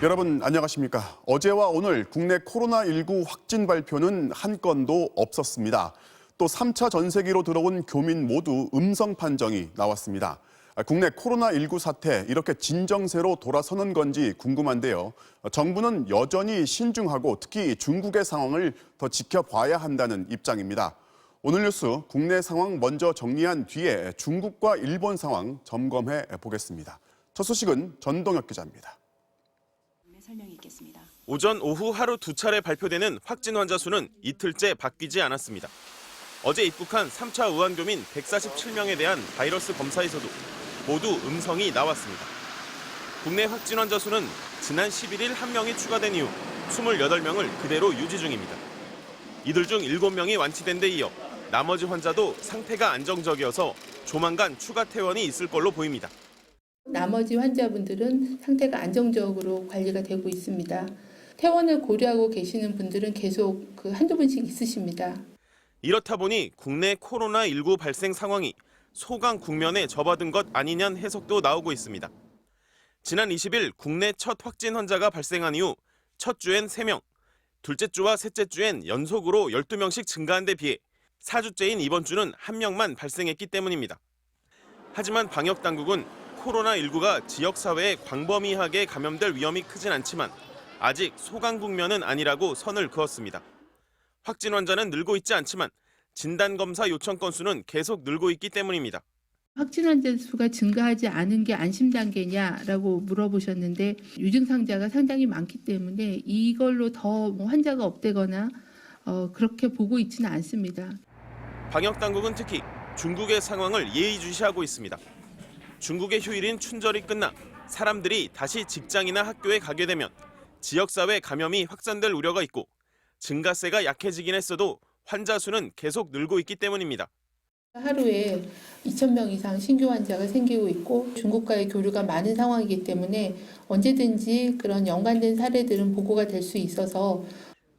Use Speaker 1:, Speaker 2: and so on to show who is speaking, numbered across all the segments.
Speaker 1: 여러분 안녕하십니까? 어제와 오늘 국내 코로나19 확진 발표는 한 건도 없었습니다. 또 3차 전세기로 들어온 교민 모두 음성 판정이 나왔습니다. 국내 코로나19 사태 이렇게 진정세로 돌아서는 건지 궁금한데요. 정부는 여전히 신중하고 특히 중국의 상황을 더 지켜봐야 한다는 입장입니다. 오늘 뉴스 국내 상황 먼저 정리한 뒤에 중국과 일본 상황 점검해 보겠습니다. 첫 소식은 전동혁 기자입니다.
Speaker 2: 설명이 있겠습니다.
Speaker 3: 오전 오후 하루 두 차례 발표되는 확진 환자 수는 이틀째 바뀌지 않았습니다. 어제 입국한 3차 우한교민 147명에 대한 바이러스 검사에서도 모두 음성이 나왔습니다. 국내 확진 환자 수는 지난 11일 1명이 추가된 이후 28명을 그대로 유지 중입니다. 이들 중 7명이 완치된 데 이어 나머지 환자도 상태가 안정적이어서 조만간 추가 퇴원이 있을 걸로 보입니다.
Speaker 4: 나머지 환자분들은 상태가 안정적으로 관리가 되고 있습니다. 퇴원을 고려하고 계시는 분들은 계속 한두 분씩 있으십니다.
Speaker 3: 이렇다 보니 국내 코로나19 발생 상황이 소강 국면에 접어든 것 아니냐는 해석도 나오고 있습니다. 지난 20일 국내 첫 확진 환자가 발생한 이후 첫 주엔 3명, 둘째 주와 셋째 주엔 연속으로 12명씩 증가한 데 비해 4주째인 이번 주는 1명만 발생했기 때문입니다. 하지만 방역당국은 코로나19가 지역사회에 광범위하게 감염될 위험이 크진 않지만 아직 소강 국면은 아니라고 선을 그었습니다. 확진 환자는 늘고 있지 않지만 진단검사 요청 건수는 계속 늘고 있기 때문입니다.
Speaker 4: 확진 환자 수가 증가하지 않은 게 안심 단계냐라고 물어보셨는데 유증상자가 상당히 많기 때문에 이걸로 더 환자가 없대거나 그렇게 보고 있지는 않습니다. 방역당국은
Speaker 3: 특히 중국의 상황을 예의주시하고 있습니다. 중국의 휴일인 춘절이 끝나 사람들이 다시 직장이나 학교에 가게 되면 지역사회 감염이 확산될 우려가 있고 증가세가 약해지긴 했어도 환자 수는 계속 늘고 있기 때문입니다.
Speaker 4: 하루에 2,000명 이상 신규 환자가 생기고 있고 중국과의 교류가 많은 상황이기 때문에 언제든지 그런 연관된 사례들은 보고가 될 수 있어서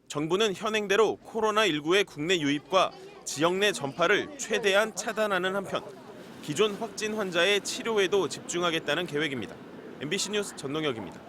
Speaker 3: 정부는 현행대로 코로나19의 국내 유입과 지역 내 전파를 최대한 차단하는 한편 기존 확진 환자의 치료에도 집중하겠다는 계획입니다. MBC 뉴스 전동혁입니다.